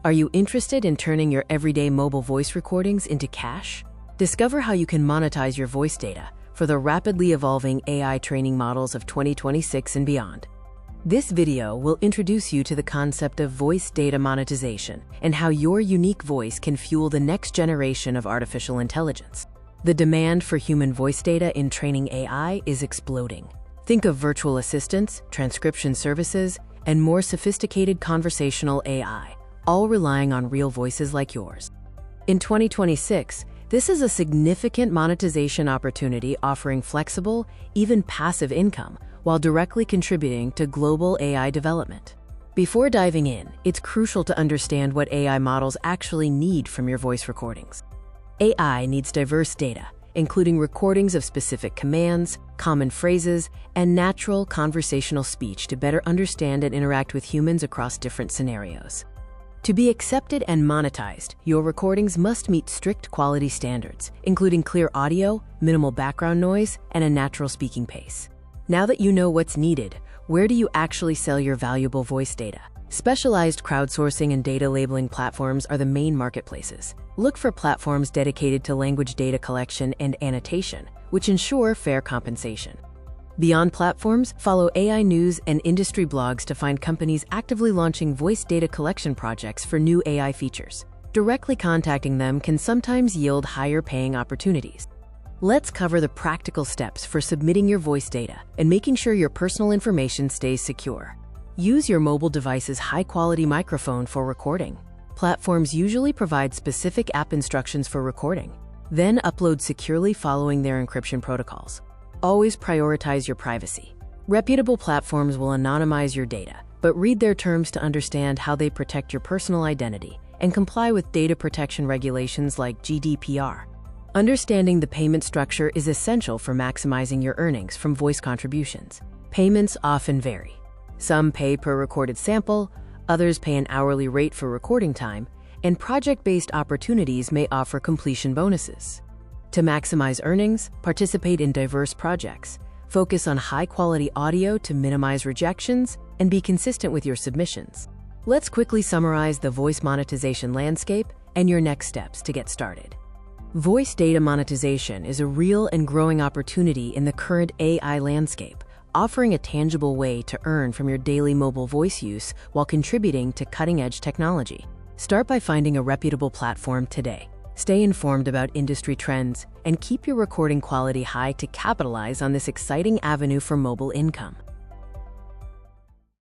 Are you interested in turning your everyday mobile voice recordings into cash? Discover how you can monetize your voice data for the rapidly evolving AI training models of 2026 and beyond. This video will introduce you to the concept of voice data monetization and how your unique voice can fuel the next generation of artificial intelligence. The demand for human voice data in training AI is exploding. Think of virtual assistants, transcription services, and more sophisticated conversational AI, all relying on real voices like yours. In 2026, this is a significant monetization opportunity offering flexible, even passive income, while directly contributing to global AI development. Before diving in, it's crucial to understand what AI models actually need from your voice recordings. AI needs diverse data, including recordings of specific commands, common phrases, and natural conversational speech to better understand and interact with humans across different scenarios. To be accepted and monetized, your recordings must meet strict quality standards, including clear audio, minimal background noise, and a natural speaking pace. Now that you know what's needed, where do you actually sell your valuable voice data? Specialized crowdsourcing and data labeling platforms are the main marketplaces. Look for platforms dedicated to language data collection and annotation, which ensure fair compensation. Beyond platforms, follow AI news and industry blogs to find companies actively launching voice data collection projects for new AI features. Directly contacting them can sometimes yield higher paying opportunities. Let's cover the practical steps for submitting your voice data and making sure your personal information stays secure. Use your mobile device's high-quality microphone for recording. Platforms usually provide specific app instructions for recording. Then upload securely following their encryption protocols. Always prioritize your privacy. Reputable platforms will anonymize your data, but read their terms to understand how they protect your personal identity and comply with data protection regulations like GDPR. Understanding the payment structure is essential for maximizing your earnings from voice contributions. Payments often vary. Some pay per recorded sample, others pay an hourly rate for recording time, and project-based opportunities may offer completion bonuses. To maximize earnings, participate in diverse projects, focus on high-quality audio to minimize rejections, and be consistent with your submissions. Let's quickly summarize the voice monetization landscape and your next steps to get started. Voice data monetization is a real and growing opportunity in the current AI landscape, offering a tangible way to earn from your daily mobile voice use while contributing to cutting-edge technology. Start by finding a reputable platform today. Stay informed about industry trends and keep your recording quality high to capitalize on this exciting avenue for mobile income.